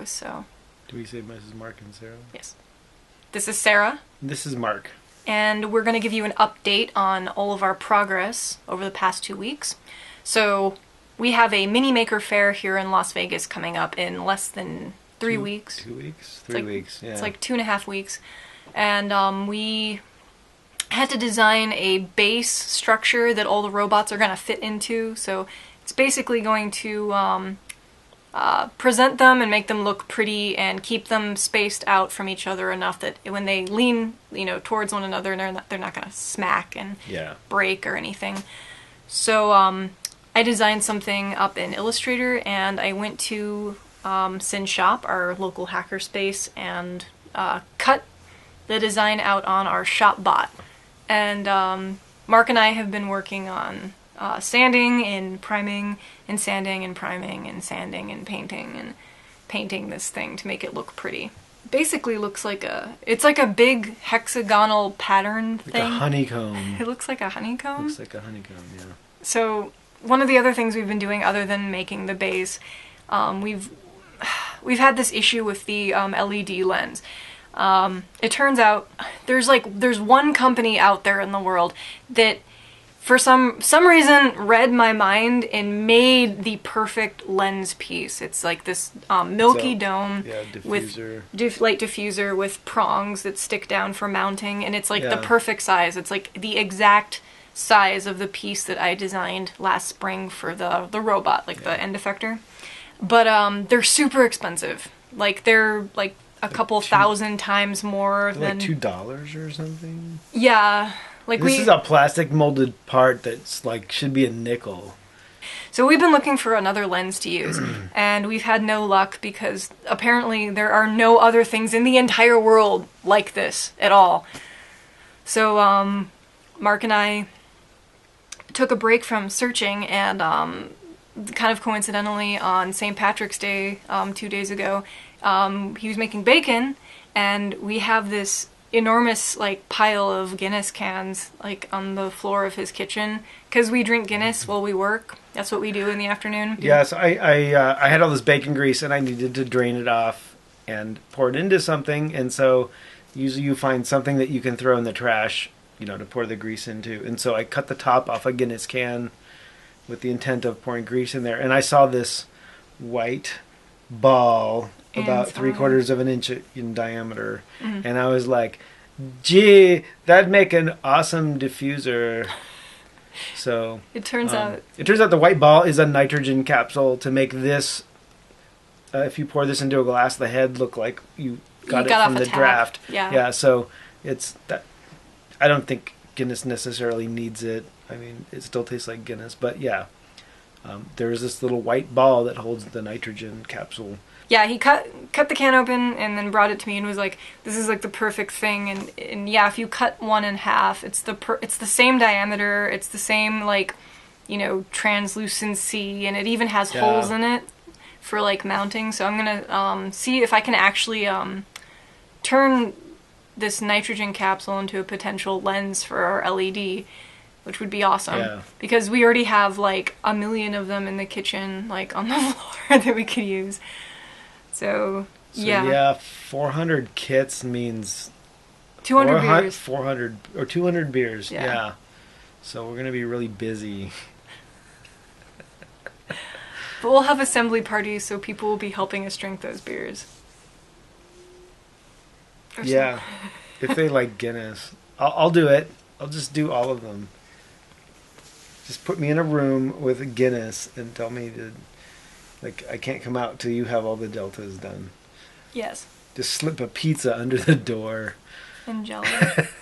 shows. So. Do we say Mrs. Mark and Sarah? Yes. This is Sarah. This is Mark. And we're going to give you an update on all of our progress over the past 2 weeks. So we have a Mini Maker Faire here in Las Vegas coming up in less than 3 weeks. 2 weeks? 3 weeks, yeah. It's like 2.5 weeks. And we had to design a base structure that all the robots are going to fit into. So it's basically going to present them and make them look pretty and keep them spaced out from each other enough that when they lean, towards one another, they're not going to smack and break or anything. So I designed something up in Illustrator, and I went to Sin Shop, our local hackerspace, and cut the design out on our shop bot. And Mark and I have been working on sanding and priming and sanding and priming and sanding and painting this thing to make it look pretty. Basically looks like it's like a big hexagonal pattern thing. Like a honeycomb. It looks like a honeycomb? Looks like a honeycomb, yeah. So one of the other things we've been doing other than making the base, we've had this issue with the LED lens. It turns out there's one company out there in the world that for some reason read my mind and made the perfect lens piece. It's like this milky dome diffuser. with light diffuser with prongs that stick down for mounting, and it's like the perfect size. It's like the exact size of the piece that I designed last spring for the robot, like the end effector. But they're super expensive. Like they're like a couple thousand times more than like $2 or something. Yeah. Like this is a plastic molded part that's like should be a nickel. So we've been looking for another lens to use, and we've had no luck because apparently there are no other things in the entire world like this at all. So Mark and I took a break from searching, and kind of coincidentally on St. Patrick's Day 2 days ago, he was making bacon, and we have this enormous like pile of Guinness cans like on the floor of his kitchen because we drink Guinness while we work. That's what we do in the afternoon. Yeah, so I had all this bacon grease and I needed to drain it off and pour it into something, and so usually you find something that you can throw in the trash, to pour the grease into. And so I cut the top off a Guinness can with the intent of pouring grease in there, and I saw this white ball about 3/4 of an inch in diameter, and I was like, gee, that'd make an awesome diffuser. So it turns out the white ball is a nitrogen capsule to make this, if you pour this into a glass, the head look like you got it from the draft. Yeah, so it's that. I don't think Guinness necessarily needs it. I mean, it still tastes like Guinness, but yeah. There is this little white ball that holds the nitrogen capsule. Yeah, he cut the can open and then brought it to me and was like, "This is like the perfect thing." And yeah, if you cut one in half, it's the same diameter, it's the same translucency, and it even has holes in it for like mounting. So I'm gonna see if I can actually turn this nitrogen capsule into a potential lens for our LED. Which would be awesome, because we already have like 1 million of them in the kitchen, like on the floor that we could use. So 400 kits means 200 beers. 400 or 200 beers. Yeah. So we're gonna be really busy. But we'll have assembly parties, so people will be helping us drink those beers. Yeah, if they like Guinness, I'll do it. I'll just do all of them. Just put me in a room with a Guinness and tell me I can't come out till you have all the deltas done. Yes. Just slip a pizza under the door. And Jello.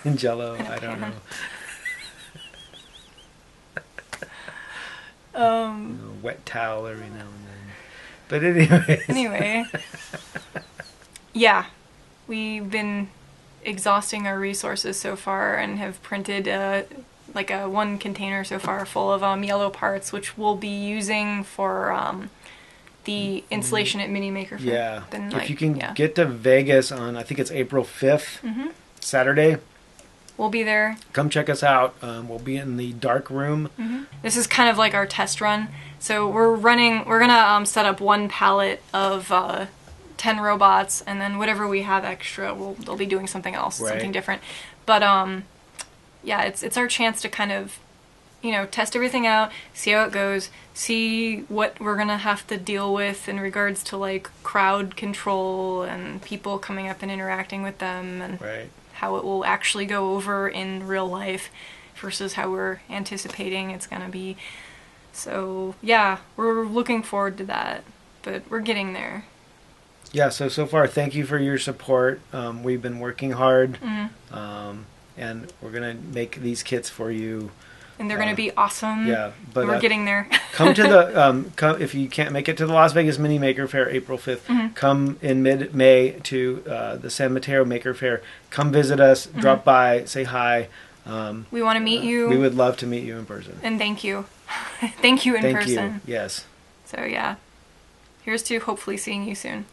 And Jello, I don't know. Wet towel every now and then. But anyway. Yeah. We've been exhausting our resources so far and have printed like a 1 container so far full of yellow parts, which we'll be using for the installation at Mini Maker Faire. Yeah. Then, if you can get to Vegas on, I think it's April 5th, Saturday. We'll be there. Come check us out. We'll be in the dark room. This is kind of like our test run. So we're gonna set up 1 pallet of 10 robots, and then whatever we have extra, they'll be doing something else, Right. something different. But yeah, it's our chance to kind of, test everything out, see how it goes, see what we're gonna have to deal with in regards to like crowd control and people coming up and interacting with them, and Right. how it will actually go over in real life versus how we're anticipating it's gonna be. So yeah, we're looking forward to that, but we're getting there. Yeah, so far, thank you for your support. We've been working hard, and we're gonna make these kits for you. And they're gonna be awesome. Yeah, but we're getting there. come to the if you can't make it to the Las Vegas Mini Maker Faire April 5th, come in mid-May to the San Mateo Maker Faire. Come visit us, drop by, say hi. We want to meet you. We would love to meet you in person. And thank you. Thank you in Thank person. you. Yes. So yeah, here's to hopefully seeing you soon.